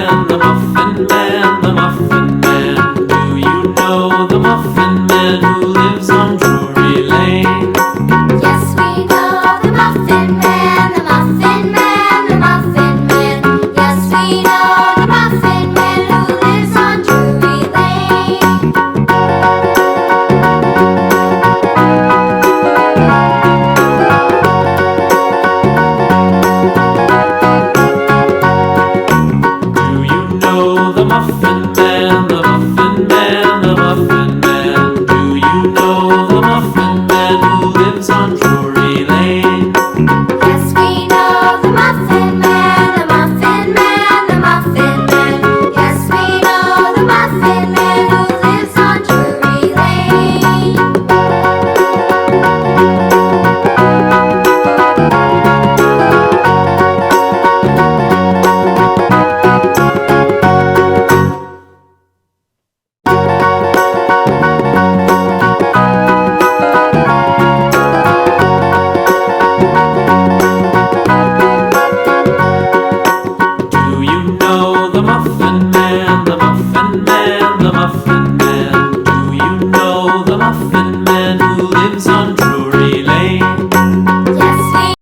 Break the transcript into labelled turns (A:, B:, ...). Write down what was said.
A: Man, the Muffin Man, the Muffin Man. Do you know the Muffin Man who lives on Drury Lane?
B: Yes, we know the Muffin Man, the Muffin Man, the Muffin Man. Yes, we know the Muffin Man who lives on Drury Lane.
A: Do you know the Muffin Man, the Muffin Man, the Muffin Man? Do you know the Muffin Man who lives on Drury Lane?
B: Yes, we know the Muffin Man, the Muffin Man, the Muffin Man. Yes, we know the Muffin Man who lives on Drury Lane.
A: Do you know the Muffin Man, the Muffin Man, the Muffin Man?